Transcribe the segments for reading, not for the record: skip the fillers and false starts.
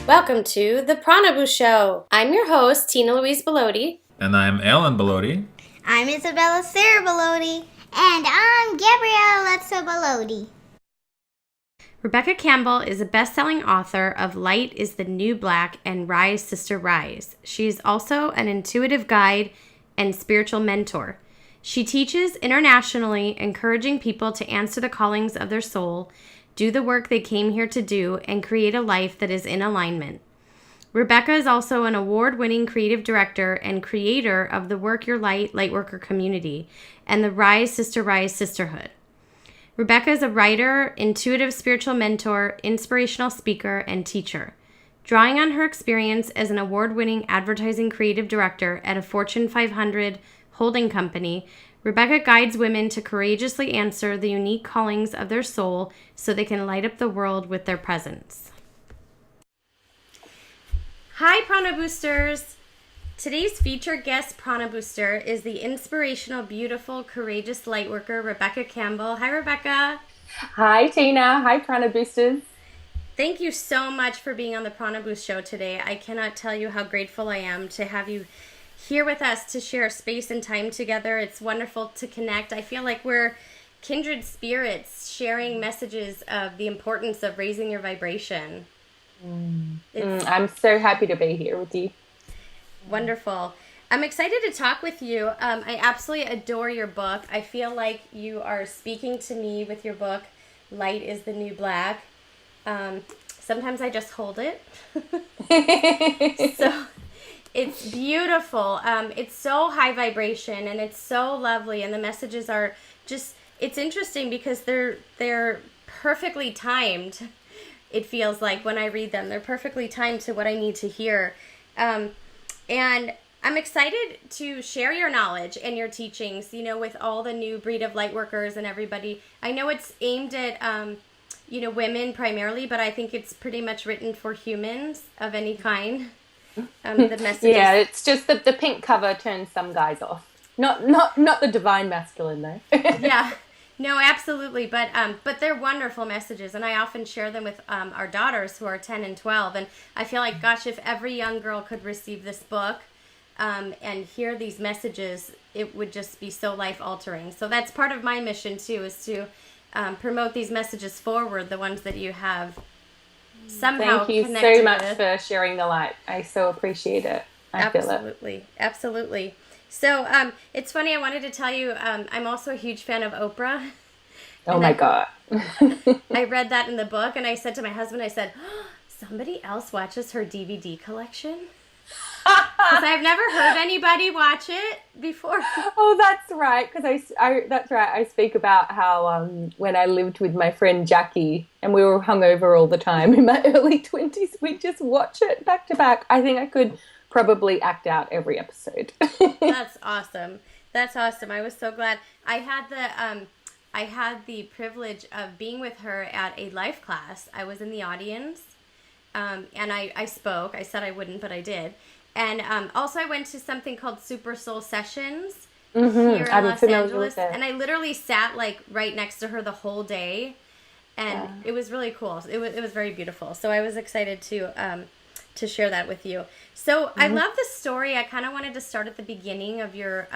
Welcome to the Prana Boosters Show. I'm your host, Louise Balodi. And I'm Alan Balodi. I'm Isabella Sarah Balodi. And I'm Gabrielle Letzo Balodi. Rebecca Campbell is a best-selling author of Light is the New Black and Rise, Sister, Rise. She is also an intuitive guide and spiritual mentor. She teaches internationally, encouraging people to answer the callings of their soul, do the work they came here to do, and create a life that is in alignment. Rebecca is also an award-winning creative director and creator of the Work Your Light Lightworker community and the Rise, Sister, Rise Sisterhood. Rebecca is a writer, intuitive spiritual mentor, inspirational speaker, and teacher. Drawing on her experience as an award-winning advertising creative director at a Fortune 500 holding company, Rebecca guides women to courageously answer the unique callings of their soul so they can light up the world with their presence. Hi, Prana Boosters! Today's featured guest Prana Booster is the inspirational, beautiful, courageous lightworker, Rebecca Campbell. Hi, Rebecca. Hi, Tina. Hi, Prana Boosters. Thank you so much for being on the Prana Boost show today. I cannot tell you how grateful I am to have you here with us to share space and time together. It's wonderful to connect. I feel like we're kindred spirits sharing messages of the importance of raising your vibration. I'm so happy to be here with you. Wonderful. I'm excited to talk with you. I absolutely adore your book. I feel like you are speaking to me with your book, Light is the New Black. Sometimes I just hold it. So it's beautiful. It's so high vibration and it's so lovely. And the messages are just, it's interesting because they're perfectly timed. It feels like when I read them, they're perfectly timed to what I need to hear. And I'm excited to share your knowledge and your teachings, with all the new breed of light workers and everybody. I know it's aimed at, women primarily, but I think it's pretty much written for humans of any kind. The messages. Yeah, it's just that the pink cover turns some guys off. Not the divine masculine though. Yeah. No, absolutely, but they're wonderful messages, and I often share them with our daughters who are 10 and 12, and I feel like, gosh, if every young girl could receive this book and hear these messages, it would just be so life-altering. So that's part of my mission, too, is to promote these messages forward, the ones that you have somehow Thank you connected so much with. for sharing the light. I so appreciate it. I feel it. Absolutely. So it's funny, I wanted to tell you, I'm also a huge fan of Oprah. Oh my God. I read that in the book and I said to my husband, somebody else watches her DVD collection? Because I've never heard anybody watch it before. Oh, that's right. Because that's right. I speak about how when I lived with my friend Jackie and we were hungover all the time in my early 20s, we'd just watch it back to back. I think I could probably act out every episode. That's awesome. I was so glad. I had the privilege of being with her at a life class. I was in the audience, and I spoke. I said I wouldn't, but I did. And also I went to something called Super Soul Sessions here in Los Angeles, and I literally sat like right next to her the whole day, and it was really cool. It was very beautiful. So I was excited to share that with you. So I love the story. I kind of wanted to start at the beginning of your,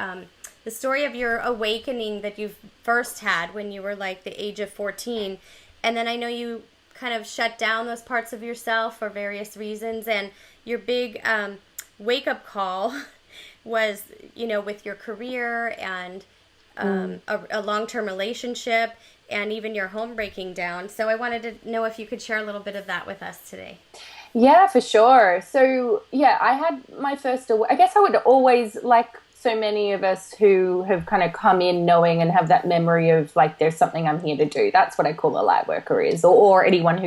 the story of your awakening that you first had when you were like the age of 14. And then I know you kind of shut down those parts of yourself for various reasons. And your big wake-up call was, with your career and a long-term relationship and even your home breaking down. So I wanted to know if you could share a little bit of that with us today. Yeah, for sure. So, yeah, I had my first, I guess I would always, like so many of us who have kind of come in knowing and have that memory of like, there's something I'm here to do. That's what I call a light worker is, or anyone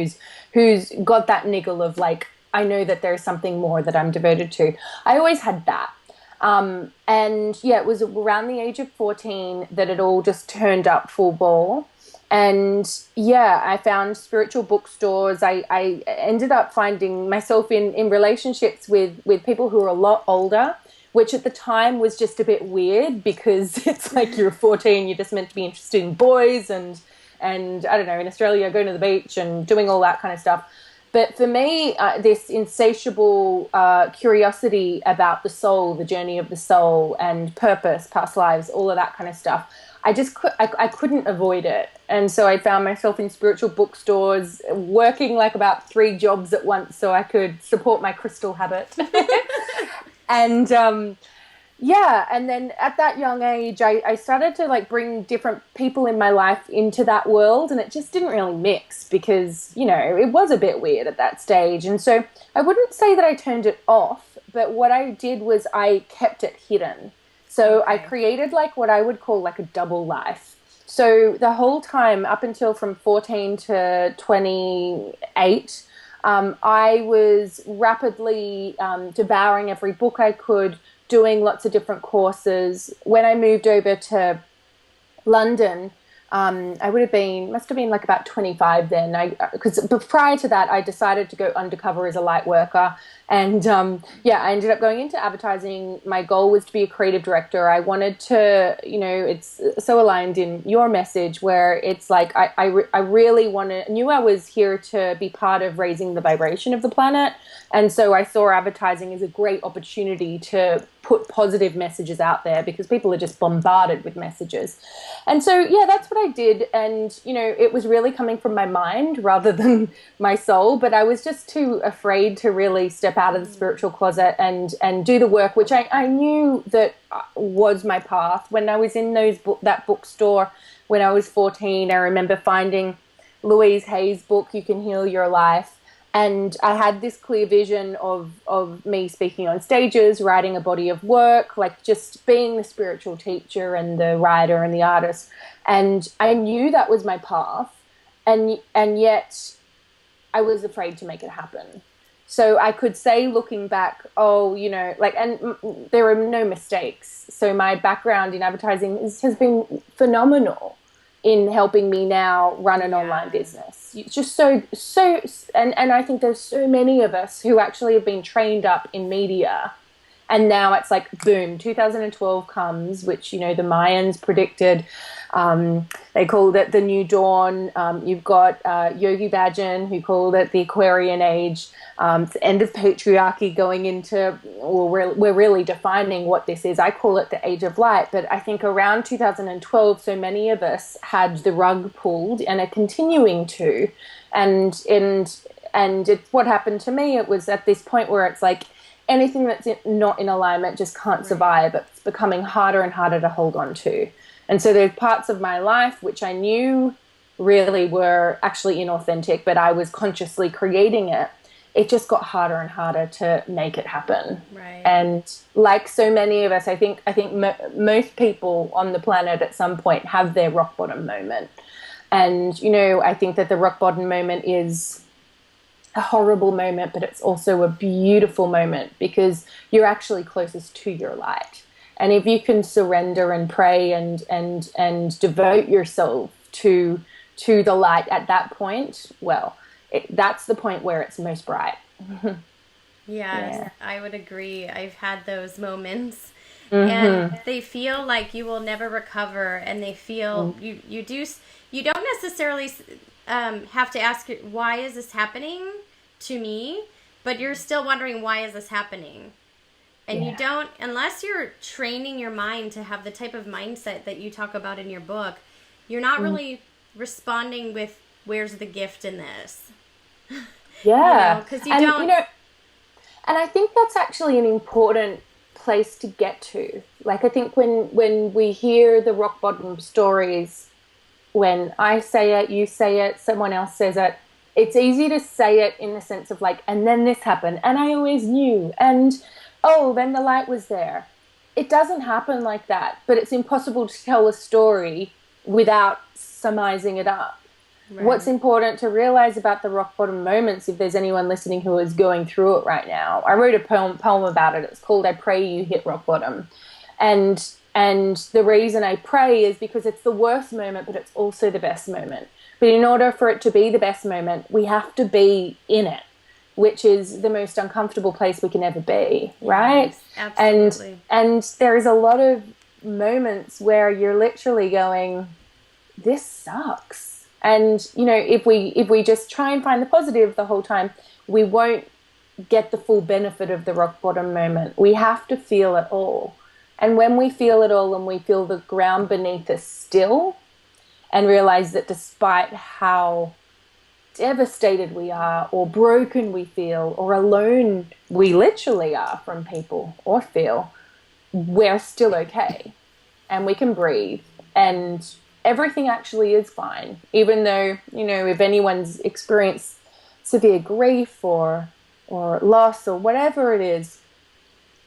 who's got that niggle of like, I know that there's something more that I'm devoted to. I always had that. And yeah, it was around the age of 14 that it all just turned up full ball. And yeah, I found spiritual bookstores. I ended up finding myself in relationships with people who were a lot older, which at the time was just a bit weird because it's like you're 14, you're just meant to be interested in boys and I don't know, in Australia, going to the beach and doing all that kind of stuff. But for me, this insatiable curiosity about the soul, the journey of the soul, and purpose, past lives, all of that kind of stuff, I couldn't avoid it. And so I found myself in spiritual bookstores, working like about 3 jobs at once so I could support my crystal habit. And and then at that young age, I started to like bring different people in my life into that world, and it just didn't really mix because, you know, it was a bit weird at that stage. And so I wouldn't say that I turned it off, but what I did was I kept it hidden. So I created like what I would call like a double life. So the whole time up until from 14 to 28, I was rapidly devouring every book I could, doing lots of different courses. When I moved over to London, I must have been like about 25 then. Because prior to that, I decided to go undercover as a light worker. And I ended up going into advertising. My goal was to be a creative director. I wanted to, you know, it's so aligned in your message where it's like I really knew I was here to be part of raising the vibration of the planet. And so I saw advertising as a great opportunity to put positive messages out there because people are just bombarded with messages. And so, yeah, that's what I did. And, you know, it was really coming from my mind rather than my soul. But I was just too afraid to really step out of the spiritual closet and do the work, which I knew that was my path. When I was in that bookstore when I was 14, I remember finding Louise Hay's book, You Can Heal Your Life. And I had this clear vision of me speaking on stages, writing a body of work, like just being the spiritual teacher and the writer and the artist. And I knew that was my path. And yet I was afraid to make it happen. So I could say, looking back, oh, you know, like, and there are no mistakes. So my background in advertising has been phenomenal in helping me now run an online business. It's just so, and I think there's so many of us who actually have been trained up in media, and now it's like, boom, 2012 comes, which, you know, the Mayans predicted. They called it the new dawn. You've got Yogi Bhajan, who called it the Aquarian age. It's the end of patriarchy going into, well, we're really defining what this is. I call it the age of light. But I think around 2012, so many of us had the rug pulled and are continuing to. And it's what happened to me. It was at this point where it's like anything that's not in alignment just can't survive. It's becoming harder and harder to hold on to. And so there's parts of my life which I knew really were actually inauthentic, but I was consciously creating it. It just got harder and harder to make it happen. Right. And like so many of us, I think most people on the planet at some point have their rock bottom moment. And, you know, I think that the rock bottom moment is a horrible moment, but it's also a beautiful moment because you're actually closest to your light. And if you can surrender and pray and devote yourself to the light at that point, well, that's the point where it's most bright. Yes, I would agree. I've had those moments. And they feel like you will never recover, and they feel you don't necessarily have to ask, why is this happening to me? But you're still wondering, why is this happening? And you don't, unless you're training your mind to have the type of mindset that you talk about in your book, you're not really responding with, where's the gift in this? Yeah. Because you don't. You know, and I think that's actually an important place to get to. Like, I think when we hear the rock bottom stories, when I say it, you say it, someone else says it, it's easy to say it in the sense of like, and then this happened, and I always knew, and oh, then the light was there. It doesn't happen like that, but it's impossible to tell a story without summizing it up. Right. What's important to realize about the rock bottom moments, if there's anyone listening who is going through it right now, I wrote a poem about it. It's called I Pray You Hit Rock Bottom. And the reason I pray is because it's the worst moment, but it's also the best moment. But in order for it to be the best moment, we have to be in it, which is the most uncomfortable place we can ever be, right? Yes, absolutely. And there is a lot of moments where you're literally going, this sucks. And, you know, if we just try and find the positive the whole time, we won't get the full benefit of the rock bottom moment. We have to feel it all. And when we feel it all and we feel the ground beneath us still, and realize that despite how devastated we are or broken we feel or alone we literally are from people or feel, we're still okay and we can breathe and everything actually is fine. Even though, you know, if anyone's experienced severe grief or loss or whatever it is,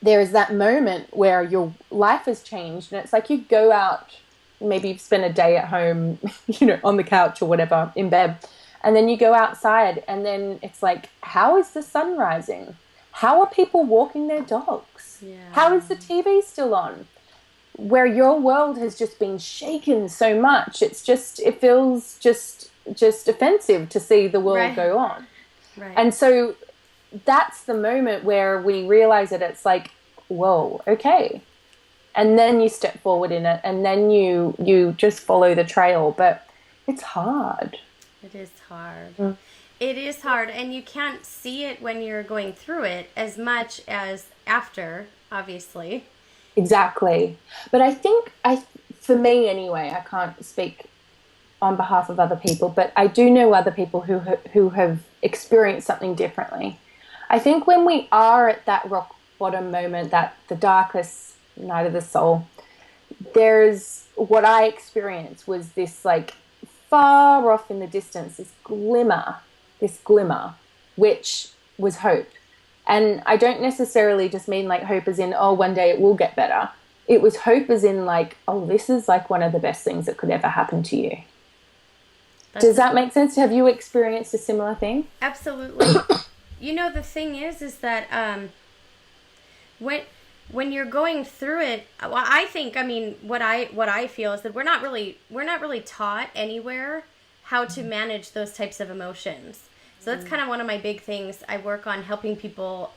there is that moment where your life has changed and it's like you go out, maybe you've spent a day at home, you know, on the couch or whatever, in bed, and then you go outside and then it's like, how is the sun rising? How are people walking their dogs? Yeah. How is the TV still on? Where your world has just been shaken so much, it feels just offensive to see the world go on. Right. And so that's the moment where we realize that it's like, whoa, okay. And then you step forward in it and then you just follow the trail. But it's hard. It is hard. Mm. It is hard. And you can't see it when you're going through it as much as after, obviously. Exactly. But I think, for me anyway, I can't speak on behalf of other people, but I do know other people who have experienced something differently. I think when we are at that rock bottom moment, that the darkest night of the soul, there's what I experienced was this like far off in the distance, this glimmer, which was hope. And I don't necessarily just mean like hope as in, oh, one day it will get better. It was hope as in like, oh, this is like one of the best things that could ever happen to you. Does that make sense? Have you experienced a similar thing? Absolutely. You know, the thing is that when you're going through it, well, I think, I mean, what I feel is that we're not really taught anywhere how to manage those types of emotions. So that's kind of one of my big things. I work on helping people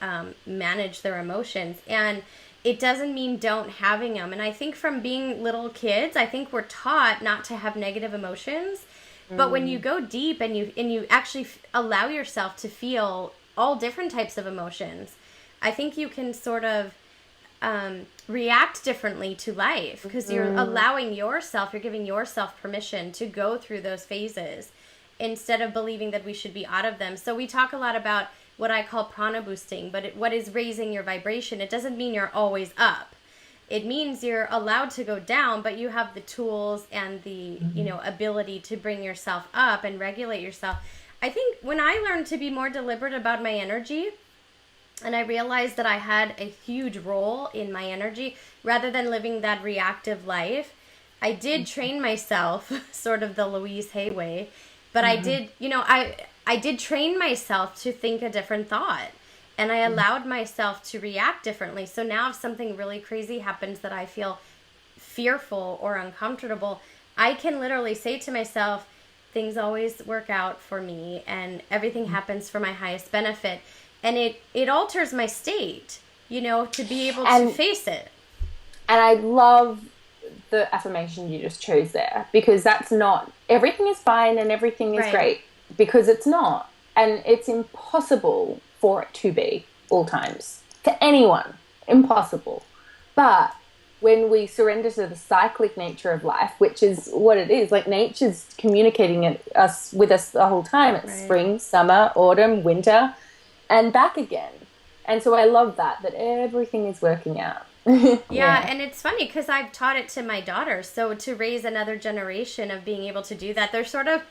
manage their emotions, and it doesn't mean don't having them. And I think from being little kids, I think we're taught not to have negative emotions. But when you go deep and you actually allow yourself to feel all different types of emotions, I think you can sort of react differently to life because you're allowing yourself, you're giving yourself permission to go through those phases instead of believing that we should be out of them. So we talk a lot about what I call prana boosting, but what is raising your vibration? It doesn't mean you're always up. It means you're allowed to go down, but you have the tools and the, you know, ability to bring yourself up and regulate yourself. I think when I learned to be more deliberate about my energy, and I realized that I had a huge role in my energy, rather than living that reactive life, I did train myself, sort of the Louise Hay way, but I did, you know, I did train myself to think a different thought. And I allowed myself to react differently. So now if something really crazy happens that I feel fearful or uncomfortable, I can literally say to myself, things always work out for me and everything happens for my highest benefit. And it alters my state, you know, to be able to face it. And I love the affirmation you just chose there, because that's not, everything is fine and everything is great, because it's not. And it's impossible for it to be all times. To anyone, impossible. But when we surrender to the cyclic nature of life, which is what it is, like nature's communicating with us the whole time. It's spring, summer, autumn, winter, and back again. And so I love that everything is working out. Yeah, and it's funny because I've taught it to my daughters. So to raise another generation of being able to do that, they're sort of,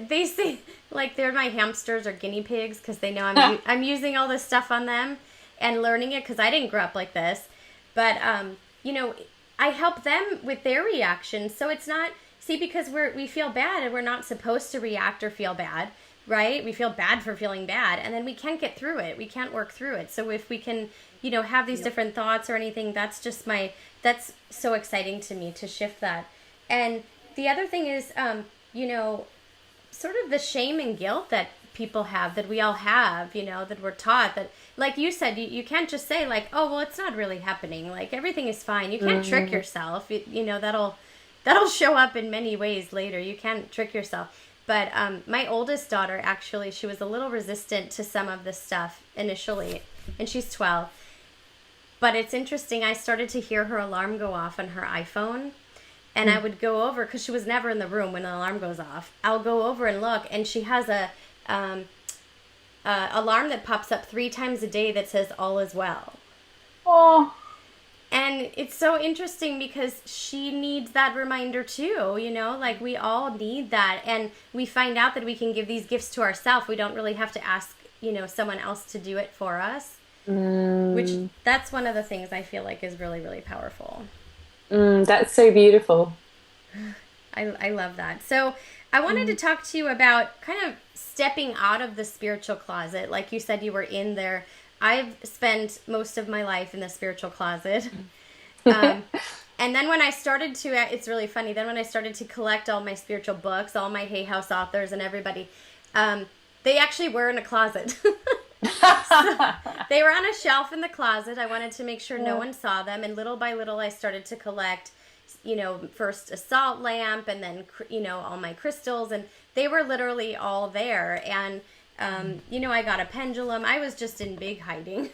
they say like they're my hamsters or guinea pigs because they know I'm using all this stuff on them and learning it because I didn't grow up like this. But you know, I help them with their reactions. So it's not because we feel bad and we're not supposed to react or feel bad. Right? We feel bad for feeling bad, and then we can't get through it. We can't work through it. So if we can, you know, have these different thoughts or anything, that's so exciting to me to shift that. And the other thing is, you know, sort of the shame and guilt that people have, that we all have, you know, that we're taught that, like you said, you can't just say like, oh, well, it's not really happening. Like everything is fine. You can't trick yourself. You know, that'll show up in many ways later. You can't trick yourself. But my oldest daughter, actually, she was a little resistant to some of this stuff initially, and she's 12. But it's interesting, I started to hear her alarm go off on her iPhone, and I would go over, because she was never in the room when the alarm goes off. I'll go over and look, and she has a alarm that pops up 3 times a day that says all is well. Oh. And it's so interesting because she needs that reminder too, you know, like we all need that. And we find out that we can give these gifts to ourselves. We don't really have to ask, you know, someone else to do it for us. Which, that's one of the things I feel like is really, really powerful. That's so beautiful. I love that. So I wanted to talk to you about kind of stepping out of the spiritual closet. Like you said, you were in there. I've spent most of my life in the spiritual closet. And then when I started to, it's really funny, then when I started to collect all my spiritual books, all my Hay House authors and everybody, they actually were in a closet. So they were on a shelf in the closet. I wanted to make sure no one saw them. And little by little, I started to collect, you know, first a salt lamp and then, you know, all my crystals. And they were literally all there. And you know, I got a pendulum. I was just in big hiding.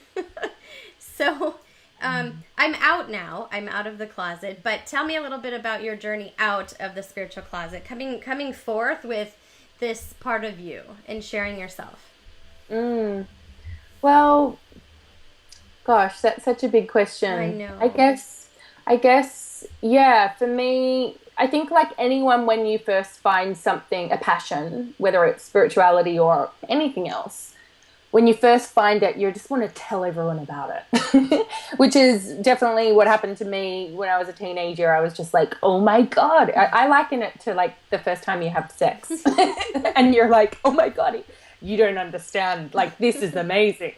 So I'm out now. I'm out of the closet. But tell me a little bit about your journey out of the spiritual closet, coming forth with this part of you and sharing yourself. Well, gosh, that's such a big question. I know. I guess, yeah, for me, I think like anyone, when you first find something, a passion, whether it's spirituality or anything else, when you first find it, you just want to tell everyone about it, which is definitely what happened to me when I was a teenager. I was just like, oh my God. I liken it to like the first time you have sex and you're like, oh my God, you don't understand. Like, this is amazing.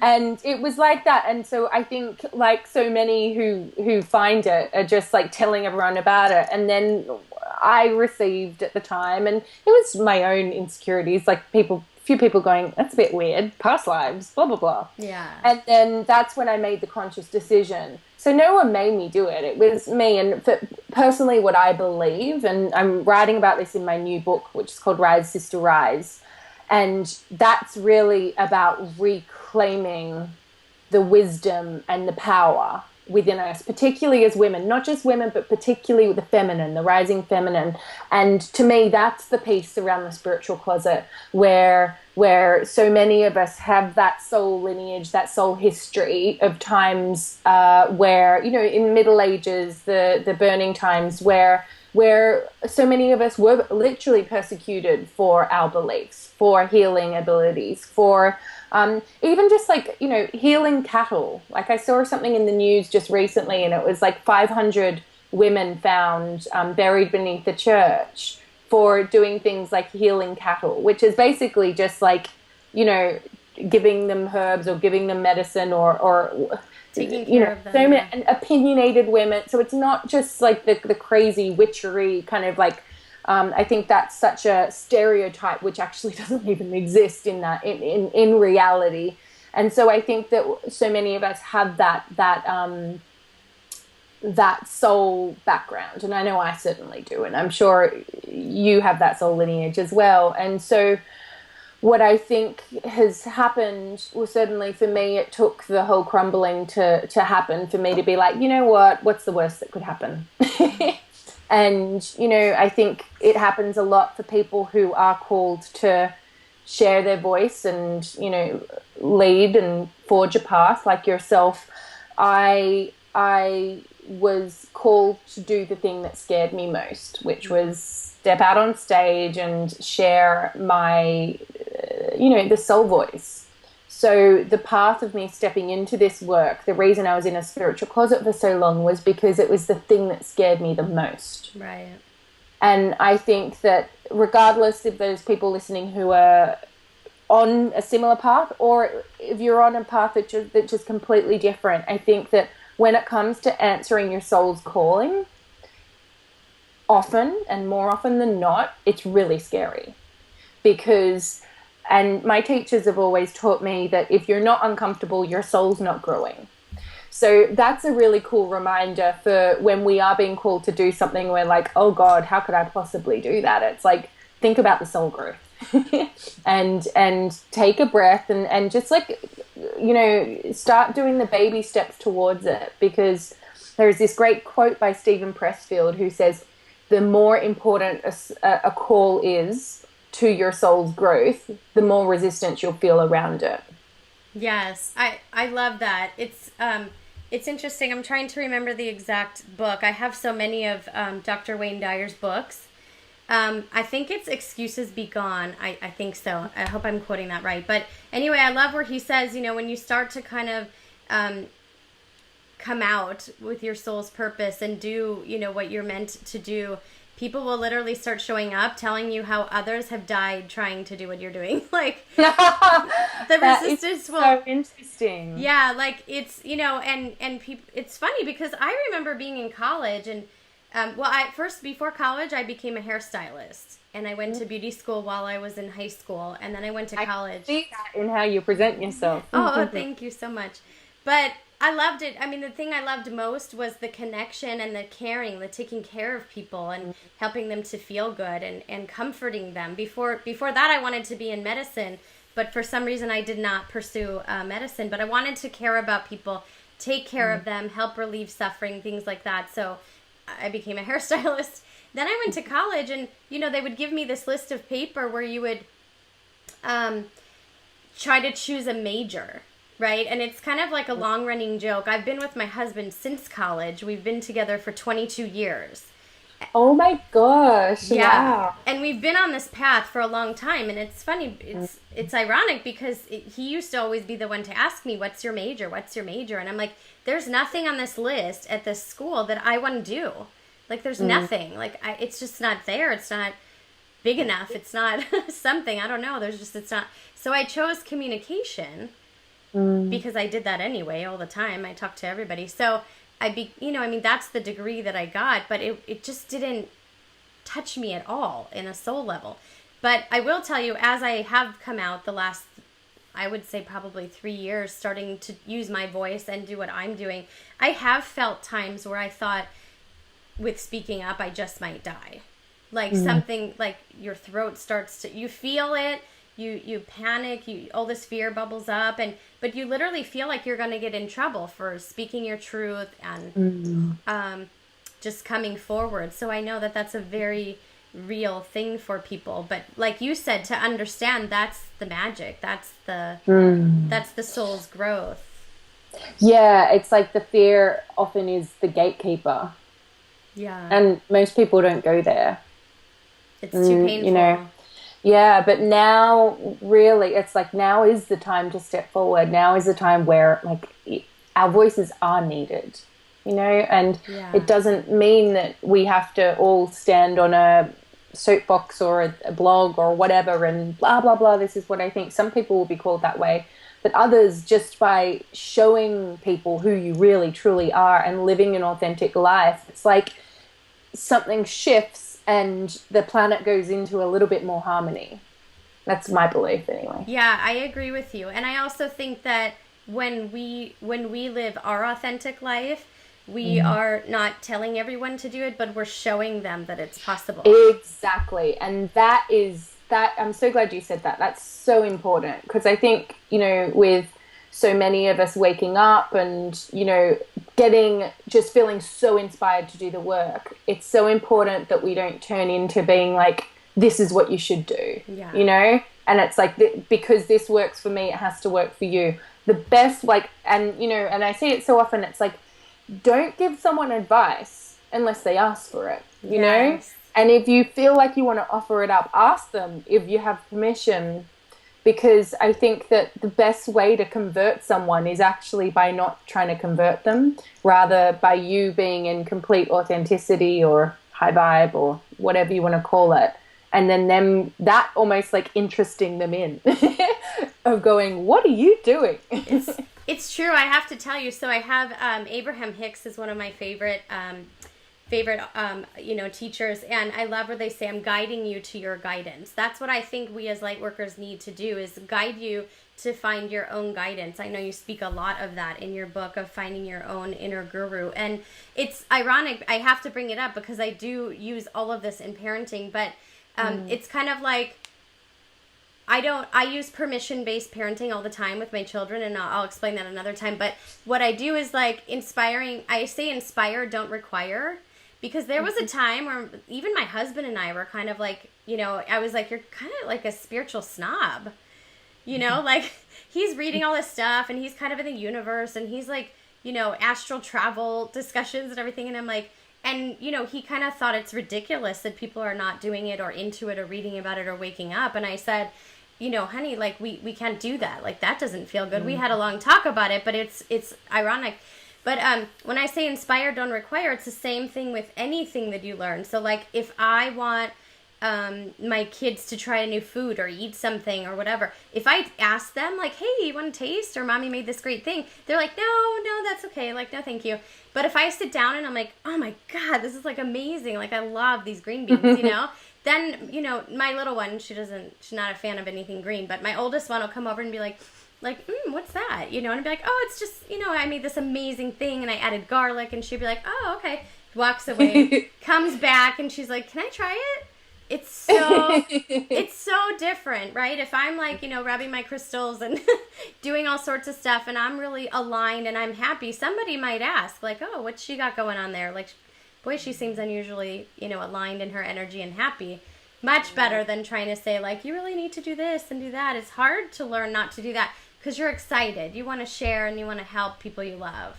And it was like that. And so I think like so many who find it are just like telling everyone about it. And then I received at the time, and it was my own insecurities, like few people going, that's a bit weird, past lives, blah, blah, blah. Yeah. And then that's when I made the conscious decision. So no one made me do it. It was me. And personally, what I believe, and I'm writing about this in my new book, which is called Rise, Sister, Rise. And that's really about reclaiming the wisdom and the power within us, particularly as women, not just women, but particularly with the feminine, the rising feminine. And to me, that's the piece around the spiritual closet where so many of us have that soul lineage, that soul history of times where, you know, in Middle Ages, the burning times where so many of us were literally persecuted for our beliefs, for healing abilities, for even just like, you know, healing cattle. Like I saw something in the news just recently, and it was like 500 women found buried beneath the church for doing things like healing cattle, which is basically just like, you know, giving them herbs or giving them medicine or taking care of them. So many opinionated women. So it's not just like the crazy witchery kind of like, I think that's such a stereotype which actually doesn't even exist in reality. And so I think that so many of us have that soul background, and I know I certainly do, and I'm sure you have that soul lineage as well. And so what I think has happened, well, certainly for me, it took the whole crumbling to happen for me to be like, you know what's the worst that could happen? And, you know, I think it happens a lot for people who are called to share their voice and, you know, lead and forge a path like yourself. I was called to do the thing that scared me most, which was step out on stage and share my, you know, the soul voice. So the path of me stepping into this work, the reason I was in a spiritual closet for so long was because it was the thing that scared me the most. Right. And I think that regardless of those people listening who are on a similar path, or if you're on a path that's just completely different, I think that when it comes to answering your soul's calling, often and more often than not, it's really scary. Because, and my teachers have always taught me that if you're not uncomfortable, your soul's not growing. So that's a really cool reminder for when we are being called to do something, we're like, oh God, how could I possibly do that? It's like, think about the soul growth. and take a breath and just like, you know, start doing the baby steps towards it, because there's this great quote by Stephen Pressfield who says the more important a call is to your soul's growth, the more resistance you'll feel around it. Yes, I love that. It's interesting. I'm trying to remember the exact book. I have so many of Dr. Wayne Dyer's books. I think it's Excuses Be Gone. I think so. I hope I'm quoting that right. But anyway, I love where he says, you know, when you start to kind of come out with your soul's purpose and do, you know, what you're meant to do, people will literally start showing up telling you how others have died trying to do what you're doing. Like, the resistance will... so interesting. Yeah, like, it's, you know, and people... It's funny because I remember being in college and... before college, I became a hairstylist, and I went to beauty school while I was in high school, and then I went to college. I see that in how you present yourself. Oh, thank you so much. But I loved it. I mean, the thing I loved most was the connection and the caring, the taking care of people and helping them to feel good and comforting them. Before that, I wanted to be in medicine, but for some reason I did not pursue medicine. But I wanted to care about people, take care of them, help relieve suffering, things like that. So I became a hairstylist. Then I went to college, and, you know, they would give me this list of paper where you would try to choose a major, right? And it's kind of like a long-running joke. I've been with my husband since college. We've been together for 22 years. Oh my gosh. Yeah. Wow. And we've been on this path for a long time, and it's funny. It's ironic because he used to always be the one to ask me, what's your major? What's your major? And I'm like, there's nothing on this list at this school that I want to do. Like, there's nothing. Like, it's just not there. It's not big enough. It's not something. I don't know. It's not. So I chose communication because I did that anyway all the time. I talked to everybody. So that's the degree that I got, but it just didn't touch me at all in a soul level. But I will tell you, as I have come out the last, I would say probably 3 years, starting to use my voice and do what I'm doing, I have felt times where I thought, with speaking up, I just might die. Like something, like your throat starts to, you feel it, you panic, all this fear bubbles up, but you literally feel like you're going to get in trouble for speaking your truth and just coming forward. So I know that that's a very real thing for people. But like you said, to understand, that's the magic. That's the soul's growth. Yeah, it's like the fear often is the gatekeeper. Yeah. And most people don't go there. It's too painful. You know. Yeah, but now really it's like now is the time to step forward. Now is the time where like our voices are needed, you know, and it doesn't mean that we have to all stand on a soapbox or a blog or whatever and blah, blah, blah. This is what I think. Some people will be called that way, but others, just by showing people who you really truly are and living an authentic life, it's like something shifts and the planet goes into a little bit more harmony. That's my belief anyway. Yeah, I agree with you. And I also think that when we live our authentic life, we are not telling everyone to do it, but we're showing them that it's possible. Exactly. And that I'm so glad you said that. That's so important, because I think, you know, with so many of us waking up and, you know, just feeling so inspired to do the work, it's so important that we don't turn into being like, this is what you should do, you know? And it's like, because this works for me, it has to work for you. The best, like, and, you know, and I see it so often, it's like, don't give someone advice unless they ask for it, you know? And if you feel like you want to offer it up, ask them if you have permission, because I think that the best way to convert someone is actually by not trying to convert them, rather by you being in complete authenticity or high vibe or whatever you want to call it. And then them, that almost like interesting them in of going, what are you doing? It's true. I have to tell you. So I have Abraham Hicks is one of my favorite teachers, and I love where they say, I'm guiding you to your guidance. That's what I think we as light workers need to do, is guide you to find your own guidance. I know you speak a lot of that in your book, of finding your own inner guru. And it's ironic, I have to bring it up because I do use all of this in parenting, but it's kind of like, I use permission-based parenting all the time with my children, and I'll explain that another time. But what I do is like inspiring, I say inspire, don't require. Because there was a time where even my husband and I were kind of like, you know, I was like, you're kind of like a spiritual snob. You know, like he's reading all this stuff and he's kind of in the universe and he's like, you know, astral travel discussions and everything. And I'm like, and, you know, he kind of thought it's ridiculous that people are not doing it or into it or reading about it or waking up. And I said, you know, honey, like we can't do that. Like that doesn't feel good. We had a long talk about it, but it's ironic. But when I say inspire, don't require, it's the same thing with anything that you learn. So, like, if I want my kids to try a new food or eat something or whatever, if I ask them, like, hey, you want to taste? Or Mommy made this great thing. They're like, no, that's okay. Like, no, thank you. But if I sit down and I'm like, oh, my God, this is, like, amazing. Like, I love these green beans, you know? Then, you know, my little one, she's not a fan of anything green. But my oldest one will come over and be like, what's that? You know, and I'd be like, oh, it's just, you know, I made this amazing thing and I added garlic, and she'd be like, oh, okay. Walks away, comes back, and she's like, can I try it? It's so different, right? If I'm like, you know, rubbing my crystals and doing all sorts of stuff and I'm really aligned and I'm happy, somebody might ask, like, oh, what's she got going on there? Like, boy, she seems unusually, you know, aligned in her energy and happy. Much better than trying to say, like, you really need to do this and do that. It's hard to learn not to do that. Because you're excited. You want to share and you want to help people you love.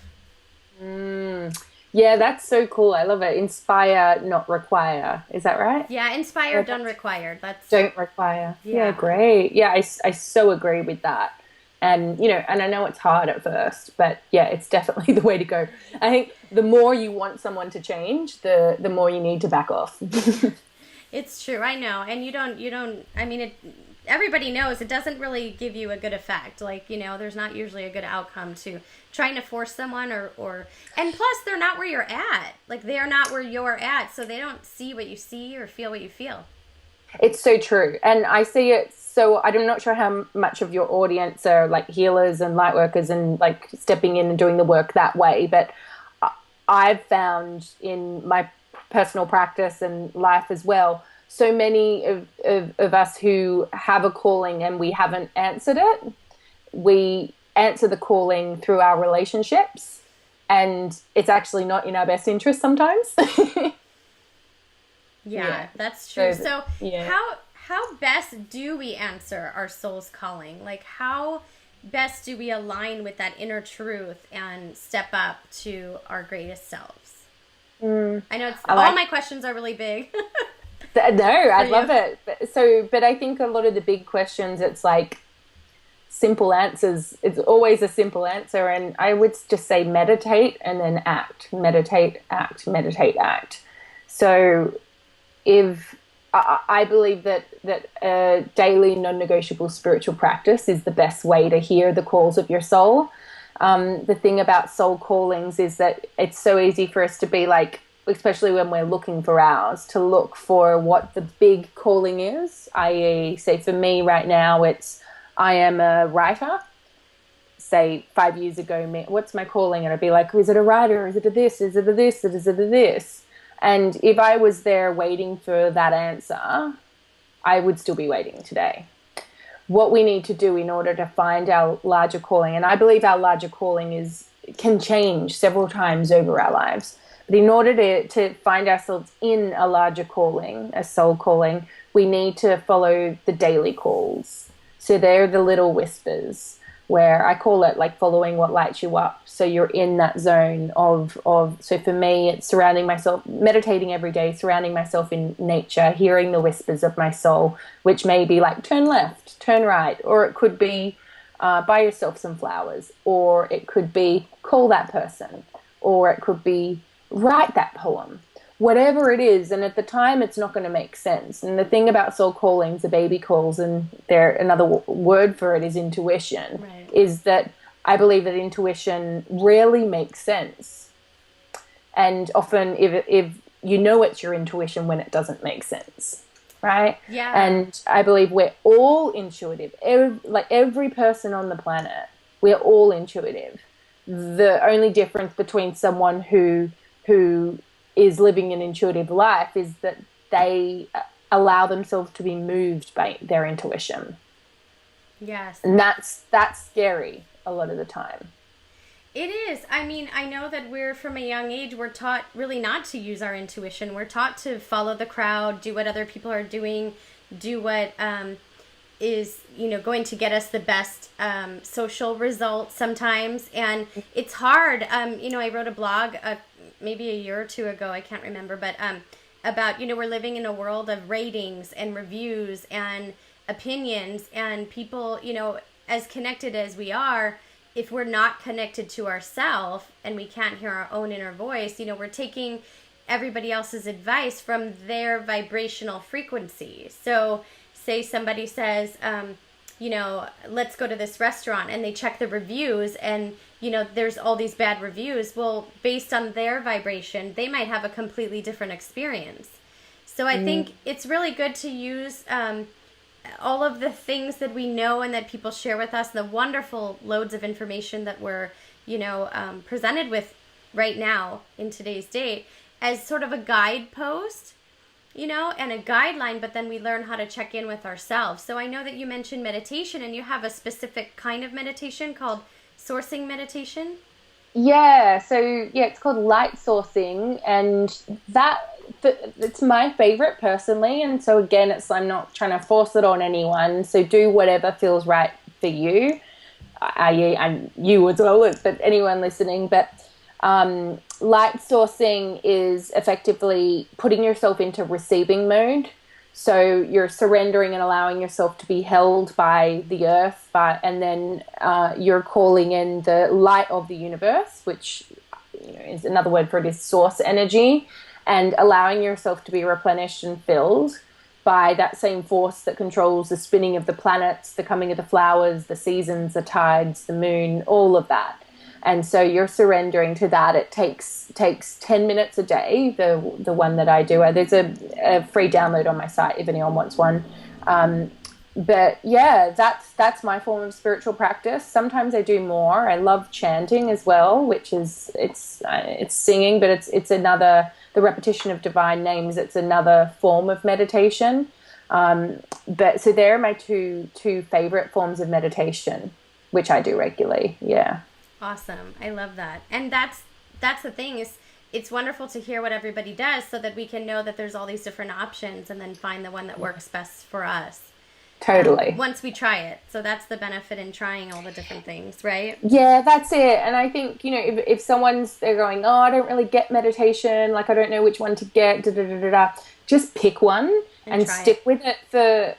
Yeah, that's so cool. I love it. Inspire, not require. Is that right? Yeah, inspire, don't require. Don't require. Yeah, great. Yeah, I so agree with that. And, you know, and I know it's hard at first, but yeah, it's definitely the way to go. I think the more you want someone to change, the more you need to back off. It's true. I know. And you don't, I mean, everybody knows it doesn't really give you a good effect. Like, you know, there's not usually a good outcome to trying to force someone and plus they're not where you're at. Like, they're not where you're at. So they don't see what you see or feel what you feel. It's so true. And I see it. So I'm not sure how much of your audience are like healers and light workers and like stepping in and doing the work that way. But I've found in my personal practice and life as well, so many of us who have a calling and we haven't answered it, we answer the calling through our relationships, and it's actually not in our best interest sometimes. Yeah, that's true. So how best do we answer our soul's calling? Like, how best do we align with that inner truth and step up to our greatest selves? I know all my questions are really big. No, I love it. But I think a lot of the big questions, it's like simple answers. It's always a simple answer. And I would just say meditate and then act. Meditate, act, meditate, act. So if I believe that a daily non-negotiable spiritual practice is the best way to hear the calls of your soul. The thing about soul callings is that it's so easy for us to be like, especially when we're looking for ours, to look for what the big calling is. I.e., say for me right now, I am a writer. Say 5 years ago, what's my calling? And I'd be like, is it a writer? Is it a this? Is it a this? Is it a this? And if I was there waiting for that answer, I would still be waiting today. What we need to do in order to find our larger calling, and I believe our larger calling can change several times over our lives. But in order to find ourselves in a larger calling, a soul calling, we need to follow the daily calls. So they're the little whispers, where I call it like following what lights you up. So you're in that zone of so for me, it's surrounding myself, meditating every day, surrounding myself in nature, hearing the whispers of my soul, which may be like turn left, turn right, or it could be buy yourself some flowers, or it could be call that person, or it could be write that poem, whatever it is. And at the time, it's not going to make sense. And the thing about soul callings, the baby calls, and another word for it is intuition, right, is that I believe that intuition rarely makes sense. And often if you know it's your intuition when it doesn't make sense. right? Yeah. And I believe we're all intuitive. Every person on the planet, we're all intuitive. The only difference between someone who is living an intuitive life is that they allow themselves to be moved by their intuition. Yes. And that's scary a lot of the time. It is. I mean, I know that we're from a young age, we're taught really not to use our intuition. We're taught to follow the crowd, do what other people are doing, do what is, going to get us the best social results sometimes. And it's hard. I wrote a blog maybe a year or two ago, I can't remember, but about, we're living in a world of ratings and reviews and opinions, and people, as connected as we are, if we're not connected to ourselves and we can't hear our own inner voice, we're taking everybody else's advice from their vibrational frequency. So say somebody says, let's go to this restaurant, and they check the reviews, and, there's all these bad reviews. Well, based on their vibration, they might have a completely different experience. So I think it's really good to use all of the things that we know and that people share with us, the wonderful loads of information that we're, presented with right now in today's date, as sort of a guidepost, and a guideline, but then we learn how to check in with ourselves. So I know that you mentioned meditation, and you have a specific kind of meditation called sourcing meditation. Yeah, so it's called light sourcing, and it's my favorite personally. And so again, I'm not trying to force it on anyone. So do whatever feels right for you, and you as well, but anyone listening. But light sourcing is effectively putting yourself into receiving mode. So you're surrendering and allowing yourself to be held by the earth, and then you're calling in the light of the universe, which is another word for it is source energy, and allowing yourself to be replenished and filled by that same force that controls the spinning of the planets, the coming of the flowers, the seasons, the tides, the moon, all of that. And so you're surrendering to that. It takes 10 minutes a day, the one that I do. There's a free download on my site if anyone wants one. But yeah, that's my form of spiritual practice. Sometimes I do more. I love chanting as well, which is it's singing, but it's another, the repetition of divine names. It's another form of meditation. But so they're my two favorite forms of meditation, which I do regularly. Yeah. Awesome. I love that. And that's the thing, is it's wonderful to hear what everybody does so that we can know that there's all these different options and then find the one that works best for us. Totally. Once we try it. So that's the benefit in trying all the different things, right? Yeah, that's it. And I think, if they're going, oh, I don't really get meditation, like I don't know which one to get, just pick one and stick with it because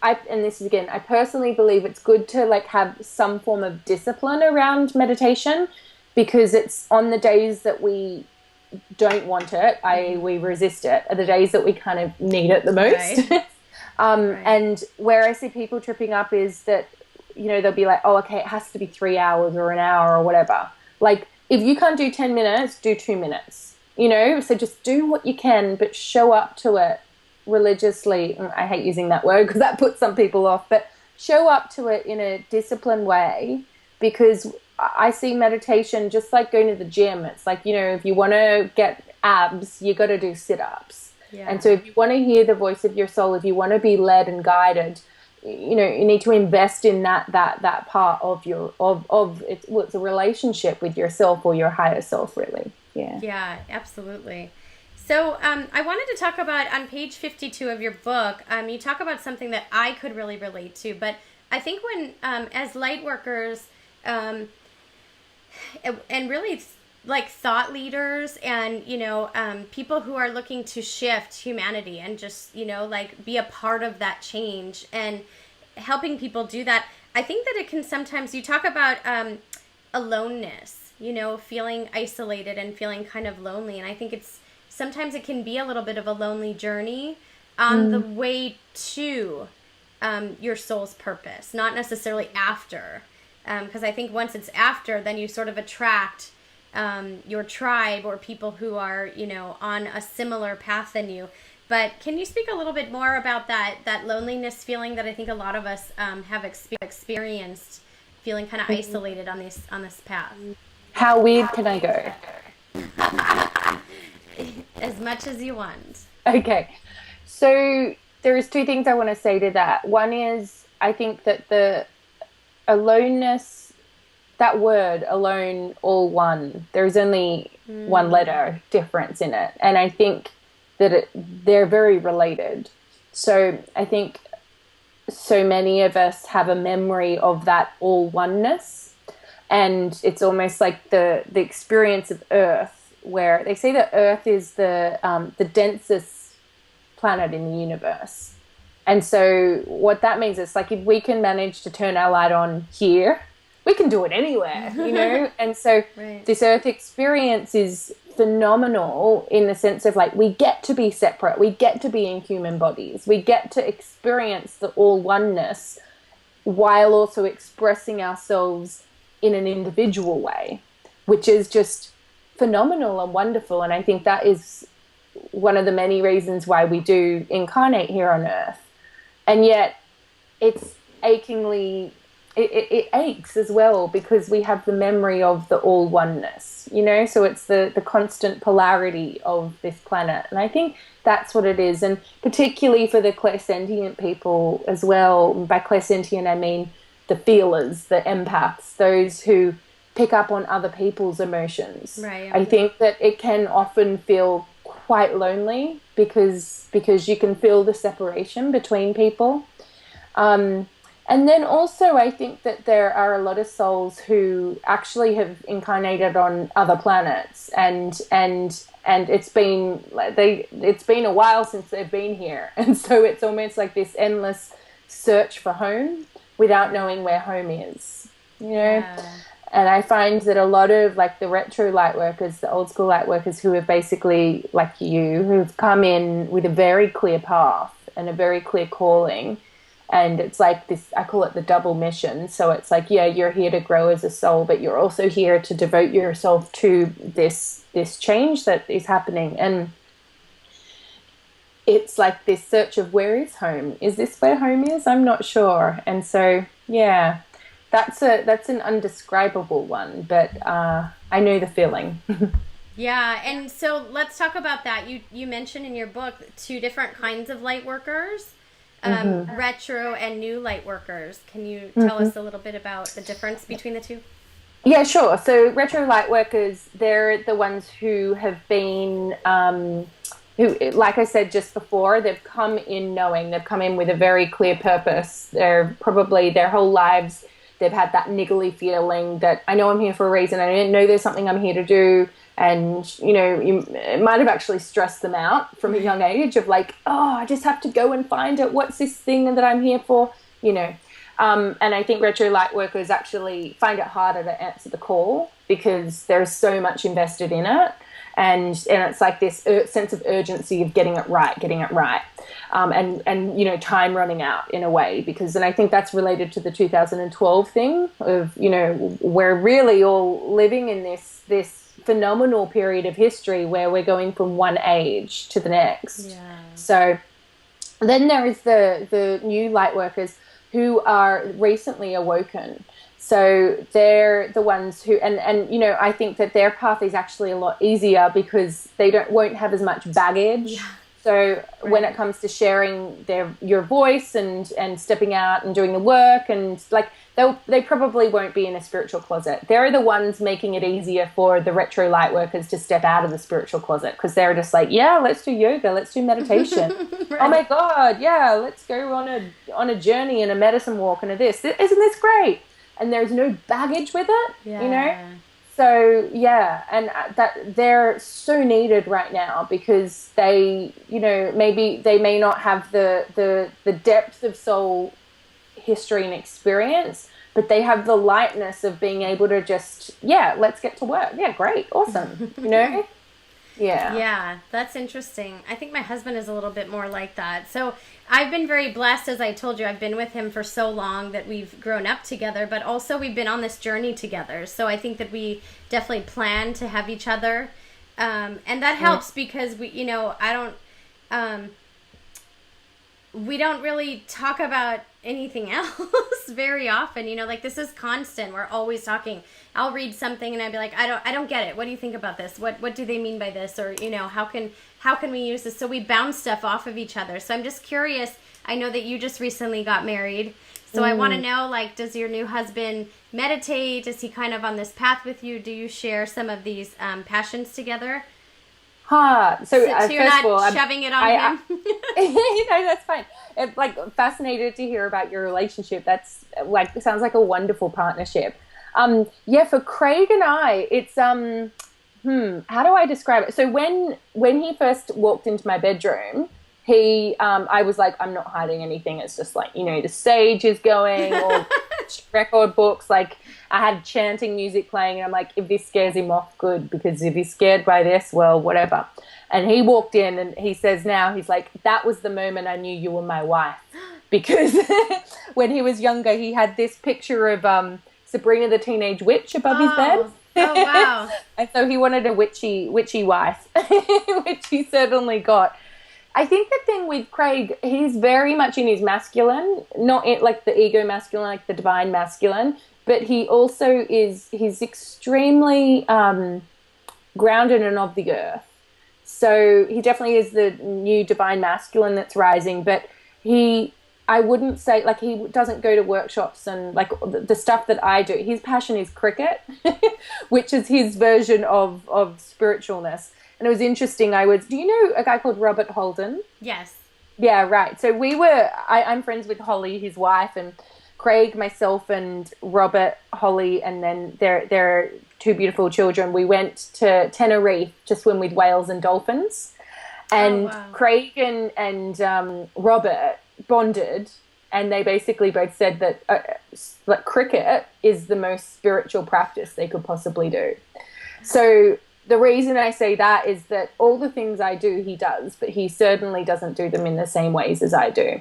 and this is again, I personally believe it's good to have some form of discipline around meditation, because it's on the days that we don't want it, i.e. we resist it, are the days that we kind of need it the most. Right. Right. And where I see people tripping up is that, they'll be like, oh, okay, it has to be 3 hours or an hour or whatever. Like, if you can't do 10 minutes, do 2 minutes, so just do what you can, but show up to it religiously. I hate using that word because that puts some people off, but show up to it in a disciplined way, because I see meditation just like going to the gym. It's like, if you want to get abs, you got to do sit-ups. Yeah. And so if you want to hear the voice of your soul, if you want to be led and guided, you need to invest in that part of it's a relationship with yourself or your higher self, really. Yeah, absolutely. So I wanted to talk about, on page 52 of your book, you talk about something that I could really relate to. But I think when, as light workers, and really thought leaders and, people who are looking to shift humanity and just, be a part of that change and helping people do that, I think that it can sometimes, you talk about aloneness, feeling isolated and feeling kind of lonely. And I think sometimes it can be a little bit of a lonely journey on the way to your soul's purpose, not necessarily after. Because I think once it's after, then you sort of attract your tribe or people who are, on a similar path than you. But can you speak a little bit more about that loneliness feeling that I think a lot of us have experienced, feeling kind of isolated on this path? How weird can I go? As much as you want. Okay. So there's two things I want to say to that. One is, I think that the aloneness, that word alone, all one, there's only one letter difference in it. And I think that they're very related. So I think so many of us have a memory of that all oneness. And it's almost like the experience of Earth, where they say that Earth is the densest planet in the universe. And so what that means is, like, if we can manage to turn our light on here, we can do it anywhere, you know? And so this Earth experience is phenomenal in the sense of, like, we get to be separate. We get to be in human bodies. We get to experience the all oneness while also expressing ourselves in an individual way, which is just phenomenal and wonderful. And I think that is one of the many reasons why we do incarnate here on Earth. And yet it's achingly, it aches as well, because we have the memory of the all oneness, you know? So it's the constant polarity of this planet. And I think that's what it is. And particularly for the clairsentient people as well. By clairsentient, I mean the feelers, the empaths, those who pick up on other people's emotions. Right. I think that it can often feel quite lonely because you can feel the separation between people. And then also I think that there are a lot of souls who actually have incarnated on other planets, and it's been a while since they've been here, and so it's almost like this endless search for home without knowing where home is, you know. Yeah. And I find that a lot of, like, the retro light workers, the old school light workers who have basically, like you, who've come in with a very clear path and a very clear calling. And it's like this, I call it the double mission. So it's like, yeah, you're here to grow as a soul, but you're also here to devote yourself to this change that is happening. And it's like this search of, where is home? Is this where home is? I'm not sure. And so, yeah. That's an undescribable one, but I know the feeling. Yeah, and so let's talk about that. You mentioned in your book 2 different kinds of light workers, retro and new light workers. Can you tell us a little bit about the difference between the two? Yeah, sure. So retro light workers, they're the ones who have been, who, like I said just before, they've come in knowing, they've come in with a very clear purpose. They're probably their whole lives, they've had that niggly feeling that, I know I'm here for a reason. I didn't know there's something I'm here to do. And, you know, it might have actually stressed them out from a young age of, like, oh, I just have to go and find it. What's this thing that I'm here for? You know, and I think retro light workers actually find it harder to answer the call because there's so much invested in it. And it's like this sense of urgency of getting it right. And you know, time running out in a way, because, and I think that's related to the 2012 thing of, you know, we're really all living in this phenomenal period of history where we're going from one age to the next. Yeah. So then there is the new light workers who are recently awoken. So they're the ones who, and you know, I think that their path is actually a lot easier because they won't have as much baggage. Yeah. So when it comes to sharing your voice and stepping out and doing the work, and like they probably won't be in a spiritual closet. They're the ones making it easier for the retro light workers to step out of the spiritual closet, because they're just like, yeah, let's do yoga, let's do meditation. Right. Oh my God, yeah, let's go on a journey and a medicine walk and a this. Isn't this great? And there's no baggage with it, you know? So, yeah, and that they're so needed right now because they, you know, maybe they may not have the depth of soul history and experience, but they have the lightness of being able to just, yeah, let's get to work. Yeah, great, awesome, you know? Yeah. Yeah, that's interesting. I think my husband is a little bit more like that. So I've been very blessed, as I told you. I've been with him for so long that we've grown up together, but also we've been on this journey together. So I think that we definitely plan to have each other. And that helps because we, you know, I don't, we don't really talk about anything else very often, you know, like this is constant. We're always talking. I'll read something and I'd be like, I don't get it. What do you think about this? What do they mean by this? Or, you know, how can we use this? So we bounce stuff off of each other. So I'm just curious. I know that you just recently got married. So I want to know, like, does your new husband meditate? Is he kind of on this path with you? Do you share some of these passions together? So So you're first not of all, shoving it on him? you know, that's fine. It's like fascinated to hear about your relationship. That's like, it sounds like a wonderful partnership. Yeah, for Craig and I, it's how do I describe it? So when he first walked into my bedroom, I was like, I'm not hiding anything. It's just like, you know, the stage is going, or record books. Like, I had chanting music playing, and I'm like, if this scares him off, good, because if he's scared by this, well, whatever. And he walked in, and he says now, he's like, that was the moment I knew you were my wife. Because when he was younger, he had this picture of Sabrina the Teenage Witch above his bed. Oh, wow. And so he wanted a witchy wife, which he certainly got. I think the thing with Craig, he's very much in his masculine, not in, like the ego masculine, like the divine masculine, but he also he's extremely grounded and of the earth. So he definitely is the new divine masculine that's rising, but I wouldn't say, like, he doesn't go to workshops and like the stuff that I do. His passion is cricket, which is his version of spiritualness. And it was interesting. Do you know a guy called Robert Holden? Yes. Yeah, right. So I'm friends with Holly, his wife, and Craig, myself, and Robert, Holly, and then their two beautiful children. We went to Tenerife to swim with whales and dolphins. And wow. Craig and Robert bonded, and they basically both said that like cricket is the most spiritual practice they could possibly do. So the reason I say that is that all the things I do, he does, but he certainly doesn't do them in the same ways as I do.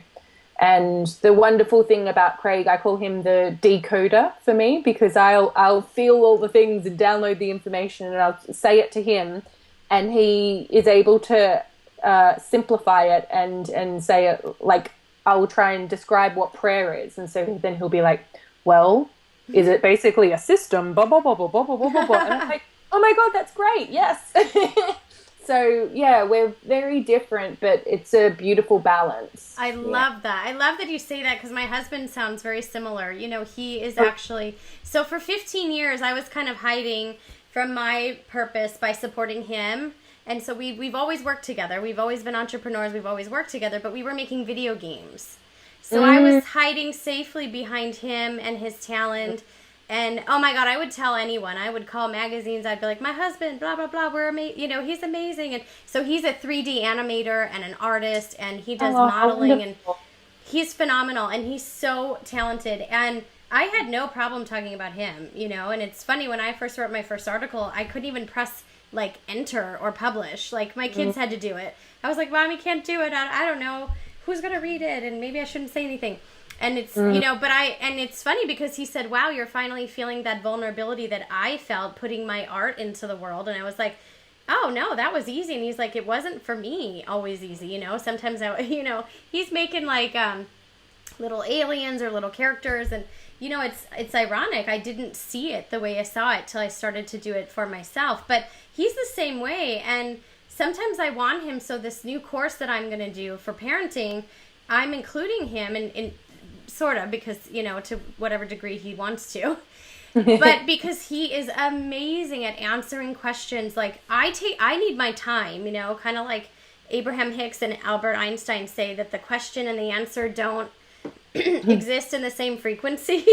And the wonderful thing about Craig, I call him the decoder for me, because I'll feel all the things and download the information, and I'll say it to him, and he is able to simplify it and say it, like, I will try and describe what prayer is. And so then he'll be like, well, is it basically a system? Blah, blah, blah, blah, blah, blah, blah, blah. And I'm like, oh my God, that's great. Yes. So yeah, we're very different, but it's a beautiful balance. I love that. I love that you say that, because my husband sounds very similar. You know, he is actually, so for 15 years, I was kind of hiding from my purpose by supporting him. And so we've always worked together. We've always been entrepreneurs. We've always worked together, but we were making video games. So I was hiding safely behind him and his talent. And, oh my God, I would tell anyone. I would call magazines. I'd be like, my husband, blah, blah, blah, you know, he's amazing. And so he's a 3D animator and an artist, and he does modeling, and he's phenomenal, and he's so talented. And I had no problem talking about him, you know. And it's funny, when I first wrote my first article, I couldn't even press, like, enter or publish. Like, my kids had to do it. I was like, Mommy can't do it. I don't know who's going to read it, and maybe I shouldn't say anything. And it's, you know, and it's funny because he said, wow, you're finally feeling that vulnerability that I felt putting my art into the world. And I was like, oh no, that was easy. And he's like, it wasn't for me always easy. You know, sometimes he's making like, little aliens or little characters. And, you know, it's ironic. I didn't see it the way I saw it till I started to do it for myself, but he's the same way. And sometimes I want him. So this new course that I'm going to do for parenting, I'm including him in sort of, because, you know, to whatever degree he wants to, but because he is amazing at answering questions. Like, I need my time, you know, kind of like Abraham Hicks and Albert Einstein say that the question and the answer don't exist in the same frequency.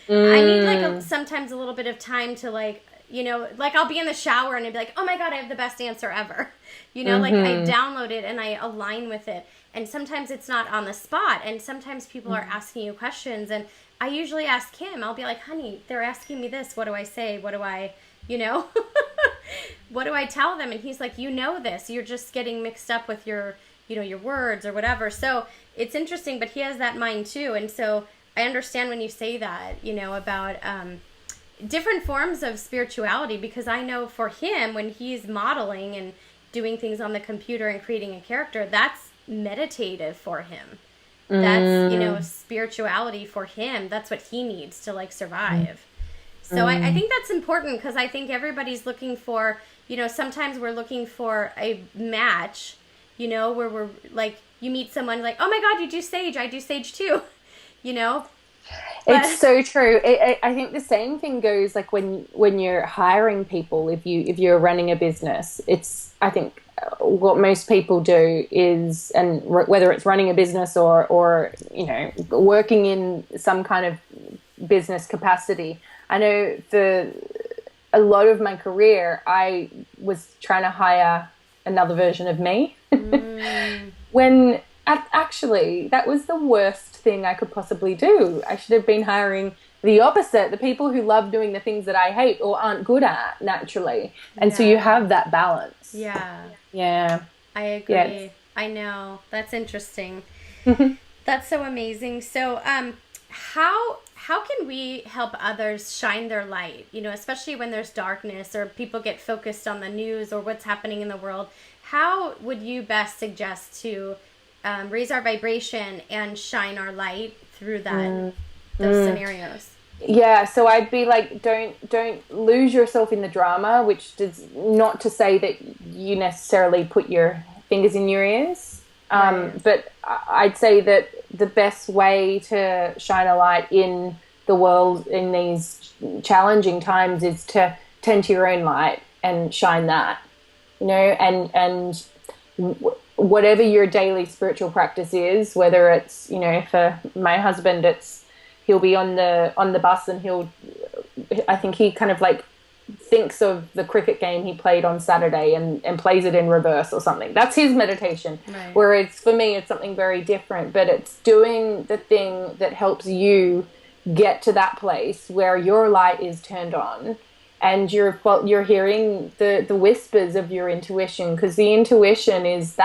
I need like sometimes a little bit of time to, like, you know, like I'll be in the shower and I'd be like, oh my God, I have the best answer ever. You know, like I download it and I align with it. And sometimes it's not on the spot. And sometimes people are asking you questions. And I usually ask him, I'll be like, honey, they're asking me this. What do I say? What do I, you know, what do I tell them? And he's like, you know this. You're just getting mixed up with your, you know, your words or whatever. So it's interesting, but he has that mind too. And so I understand when you say that, you know, about different forms of spirituality, because I know for him, when he's modeling and doing things on the computer and creating a character, that's meditative for him. That's, you know, spirituality for him. That's what he needs to like survive. So I think that's important, because I think everybody's looking for, you know, sometimes we're looking for a match, you know, where we're like, you meet someone like, oh my God, you do sage. I do sage too, you know. But it's so true. I think the same thing goes like when you're hiring people. If you're running a business, I think what most people do is, and whether it's running a business or you know, working in some kind of business capacity. I know for a lot of my career, I was trying to hire another version of me. When actually that was the worst thing I could possibly do. I should have been hiring the opposite, the people who love doing the things that I hate or aren't good at naturally. And so you have that balance. Yeah. Yeah. I agree. Yes. I know. That's interesting. That's so amazing. So, how can we help others shine their light, you know, especially when there's darkness or people get focused on the news or what's happening in the world? How would you best suggest to raise our vibration and shine our light through those scenarios? Yeah, so I'd be like, don't lose yourself in the drama, which does not to say that you necessarily put your fingers in your ears. But I'd say that the best way to shine a light in the world in these challenging times is to tend to your own light and shine that, you know, and whatever your daily spiritual practice is, whether it's, you know, for my husband, he'll be on the bus and I think he kind of like thinks of the cricket game he played on Saturday and plays it in reverse or something. That's his meditation. Right. Whereas for me, it's something very different, but it's doing the thing that helps you get to that place where your light is turned on and you're hearing the whispers of your intuition, because the intuition is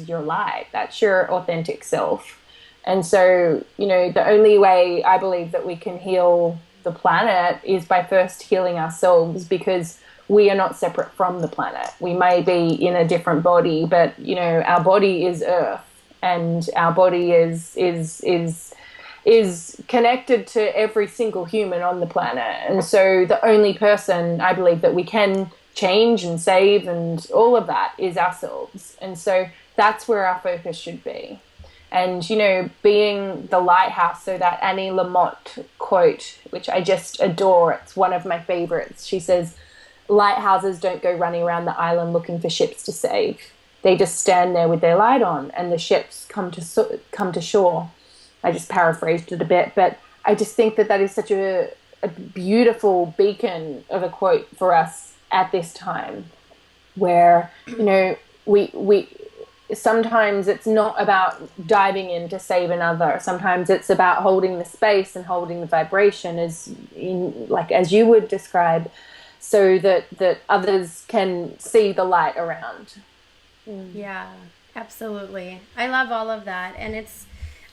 your light. That's your authentic self. And so, you know, the only way I believe that we can heal the planet is by first healing ourselves, because we are not separate from the planet. We may be in a different body, but, you know, our body is Earth, and our body is connected to every single human on the planet. And so the only person I believe that we can change and save and all of that is ourselves. And so that's where our focus should be. And, you know, being the lighthouse, so that Annie Lamott quote, which I just adore, it's one of my favorites. She says, lighthouses don't go running around the island looking for ships to save. They just stand there with their light on and the ships come to shore. I just paraphrased it a bit, but I just think that is such a beautiful beacon of a quote for us at this time, where, you know, we sometimes it's not about diving in to save another. Sometimes it's about holding the space and holding the vibration, as you would describe, so that others can see the light around. Yeah, absolutely. I love all of that. And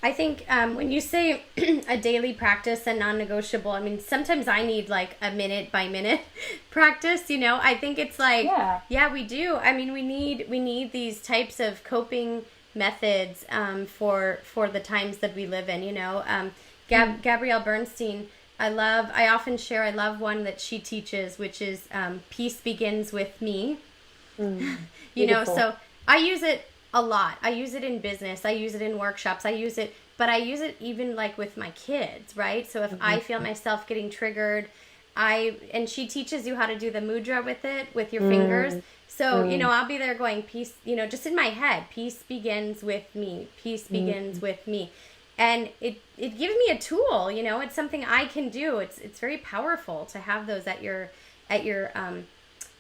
I think when you say a daily practice and non-negotiable, I mean, sometimes I need like a minute by minute practice, you know. I think it's like, yeah, we do. I mean, we need these types of coping methods for the times that we live in, you know. Gabrielle Bernstein, I often share, I love one that she teaches, which is peace begins with me. You know, so I use it a lot. I use it in business. I use it in workshops. I use it even like with my kids, right? So if I feel myself getting triggered, and she teaches you how to do the mudra with your fingers. So, you know, I'll be there going, peace, you know, just in my head, peace begins with me. Peace begins with me. And it gives me a tool, you know, it's something I can do. It's very powerful to have those at your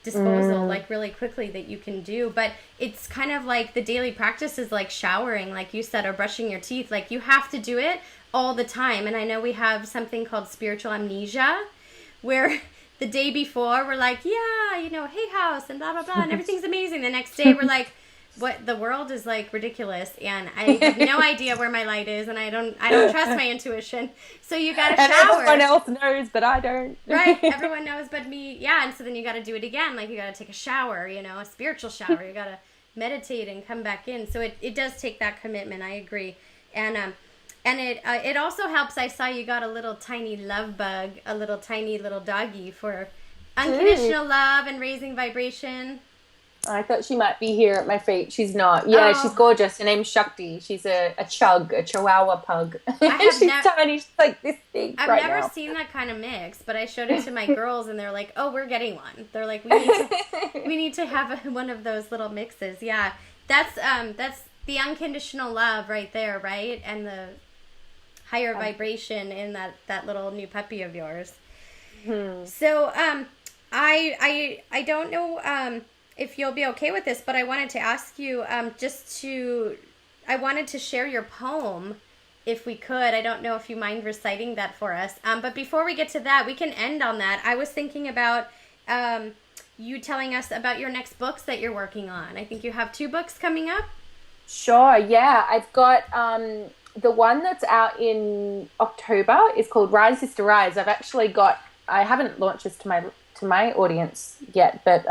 disposal, like really quickly, that you can do. But it's kind of like the daily practice is like showering, like you said, or brushing your teeth. Like you have to do it all the time. And I know we have something called spiritual amnesia, where the day before we're like, yeah, you know, hey house and blah blah blah and everything's amazing. The next day we're like, what, the world is like ridiculous, and I have no idea where my light is, and I don't trust my intuition. So you got to shower. And everyone else knows, but I don't. Right, everyone knows but me. Yeah, and so then you got to do it again. Like you got to take a shower, you know, a spiritual shower. You got to meditate and come back in. So it does take that commitment. I agree. And it also helps. I saw you got a little tiny love bug, a little tiny little doggy for unconditional love and raising vibration. I thought she might be here at my feet. She's not. Yeah, she's gorgeous. Her name's Shakti. She's a chug, a Chihuahua pug. She's tiny. She's like this big. I've never seen that kind of mix, but I showed it to my girls, and they're like, "Oh, we're getting one." They're like, "We need to have one of those little mixes." Yeah, that's the unconditional love right there, right? And the higher vibration in that little new puppy of yours. So, I don't know if you'll be okay with this, but I wanted to ask you I wanted to share your poem if we could. I don't know if you mind reciting that for us. But before we get to that, we can end on that. I was thinking about you telling us about your next books that you're working on. I think you have 2 books coming up. Sure, yeah. I've got the one that's out in October is called Rise Sister Rise. I haven't launched this to my audience yet, but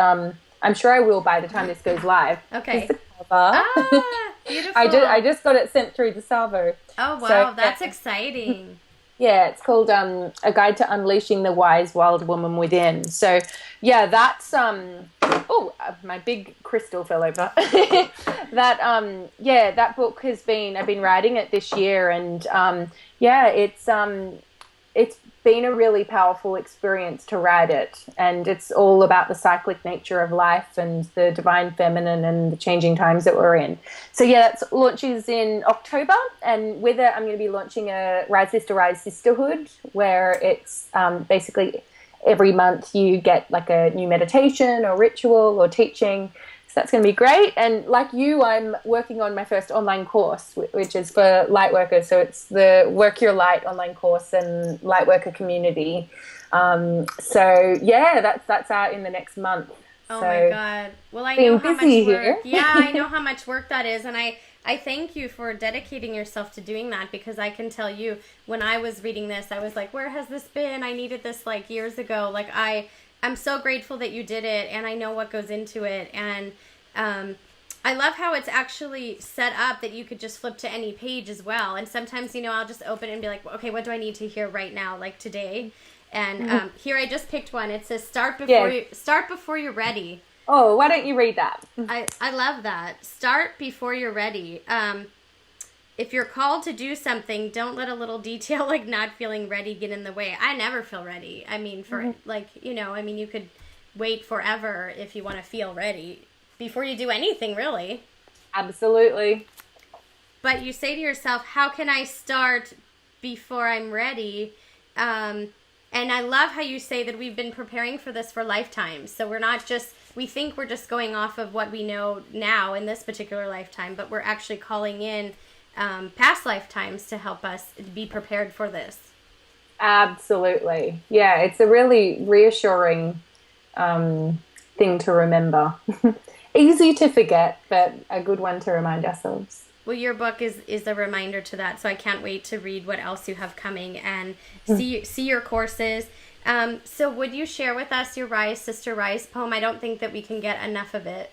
I'm sure I will by the time this goes live. Okay. The cover. Beautiful. I just got it sent through the salvo. Oh, wow. That's exciting. Yeah, it's called A Guide to Unleashing the Wise Wild Woman Within. So, yeah, that's my big crystal fell over. That book I've been writing it this year, and it's been a really powerful experience to write it, and it's all about the cyclic nature of life and the divine feminine and the changing times that we're in. So yeah, that launches in October, and with it I'm going to be launching a Rise Sister Rise Sisterhood, where it's basically every month you get like a new meditation or ritual or teaching. So that's going to be great. And like you, I'm working on my first online course, which is for Lightworker. So it's the Work Your Light online course and Lightworker community. So yeah, that's out in the next month. Oh so my God. Well, I know how much work. Here. Yeah, I know how much work that is. And I thank you for dedicating yourself to doing that, because I can tell you, when I was reading this, I was like, where has this been? I needed this like years ago. Like I'm so grateful that you did it, and I know what goes into it. And I love how it's actually set up that you could just flip to any page as well. And sometimes, I'll just open it and be like, okay, what do I need to hear right now, like today? And here I just picked one. It says start before you're ready. Oh, why don't you read that? I love that. Start before you're ready. If you're called to do something, don't let a little detail like not feeling ready get in the way. I never feel ready. I mean, you could wait forever if you want to feel ready before you do anything, really. Absolutely. But you say to yourself, how can I start before I'm ready? And I love how you say that we've been preparing for this for lifetimes. So we think we're just going off of what we know now in this particular lifetime, but we're actually calling in past lifetimes to help us be prepared for this. Absolutely. Yeah, it's a really reassuring thing to remember. Easy to forget, but a good one to remind ourselves. Well, your book is a reminder to that, so I can't wait to read what else you have coming and see your courses. So would you share with us your Rise Sister Rise poem? I don't think that we can get enough of it.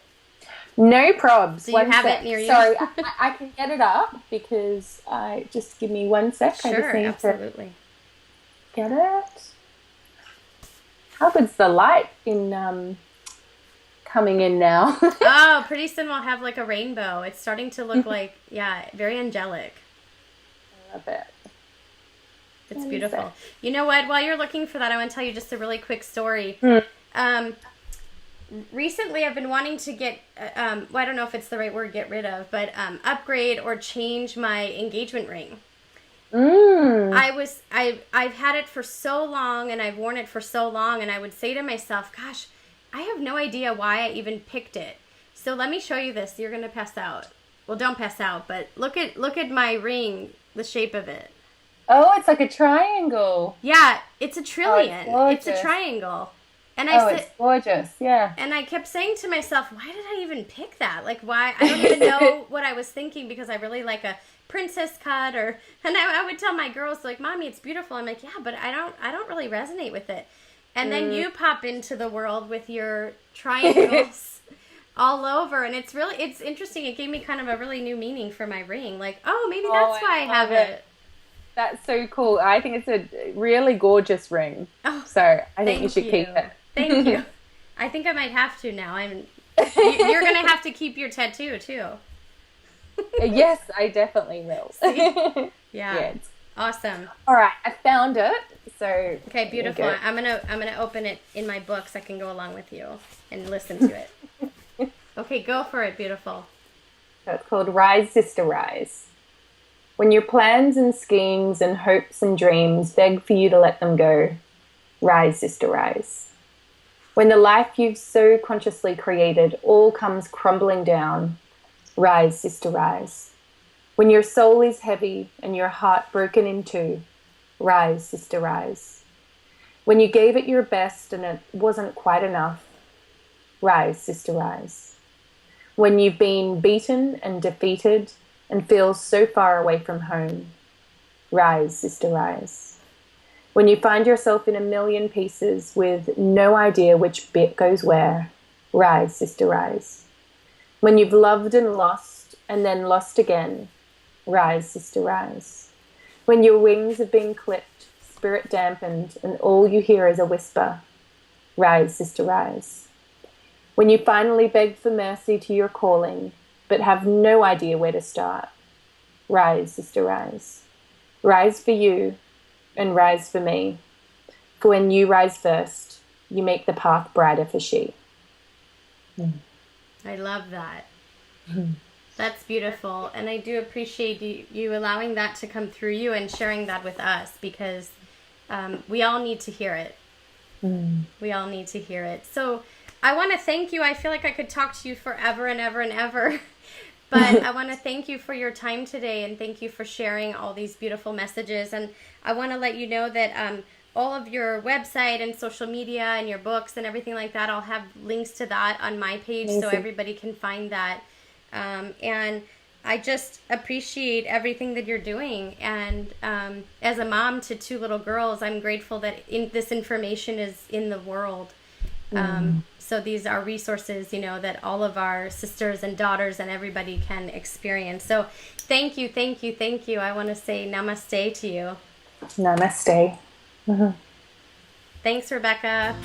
No probs. Do you have it near you? Sorry, I can get it up because just give me 1 sec. Sure, I just need absolutely. To get it. How good's the light in coming in now? Oh, pretty soon we'll have like a rainbow. It's starting to look like, very angelic. I love it. It's beautiful. You know what? While you're looking for that, I want to tell you just a really quick story. Recently, I've been wanting to get, I don't know if it's the right word, get rid of, but upgrade or change my engagement ring. I've had it for so long, and I've worn it for so long, and I would say to myself, gosh, I have no idea why I even picked it. So let me show you this. You're going to pass out. Well, don't pass out, but look at my ring, the shape of it. Oh, it's like a triangle. Yeah, it's a trillion. Oh, it's a triangle. And it's gorgeous, yeah. And I kept saying to myself, why did I even pick that? Like, why? I don't even know what I was thinking, because I really like a princess cut, and I would tell my girls, like, Mommy, it's beautiful. I'm like, yeah, but I don't really resonate with it. And then you pop into the world with your triangles. all over, and it's interesting. It gave me kind of a really new meaning for my ring. Like, oh, maybe that's why I have it. That's so cool. I think it's a really gorgeous ring. Oh, so I think you should keep it. Thank you. I think I might have to now. You're gonna have to keep your tattoo too. Yes, I definitely will. Yeah. Awesome. All right, I found it. So okay, beautiful. I'm gonna open it in my book so I can go along with you and listen to it. Okay, go for it. Beautiful. So it's called Rise, Sister, Rise. When your plans and schemes and hopes and dreams beg for you to let them go, rise, sister, rise. When the life you've so consciously created all comes crumbling down, rise, sister, rise. When your soul is heavy and your heart broken in two, rise, sister, rise. When you gave it your best and it wasn't quite enough, rise, sister, rise. When you've been beaten and defeated and feel so far away from home, rise, sister, rise. When you find yourself in a million pieces with no idea which bit goes where, rise, sister, rise. When you've loved and then lost again, rise, sister, rise. When your wings have been clipped, spirit dampened, and all you hear is a whisper, rise, sister, rise. When you finally beg for mercy to your calling, but have no idea where to start, rise, sister, rise. Rise for you, and rise for me. For when you rise first, you make the path brighter for she. I love that. That's beautiful. And I do appreciate you allowing that to come through you and sharing that with us, because we all need to hear it. We all need to hear it. So I want to thank you. I feel like I could talk to you forever and ever and ever. But I want to thank you for your time today, and thank you for sharing all these beautiful messages. And I want to let you know that all of your website and social media and your books and everything like that, I'll have links to that on my page so everybody can find that. And I just appreciate everything that you're doing. And as a mom to 2 little girls, I'm grateful that this information is in the world. So these are resources, that all of our sisters and daughters and everybody can experience. So thank you, thank you, thank you. I want to say namaste to you. Namaste. Thanks, Rebecca.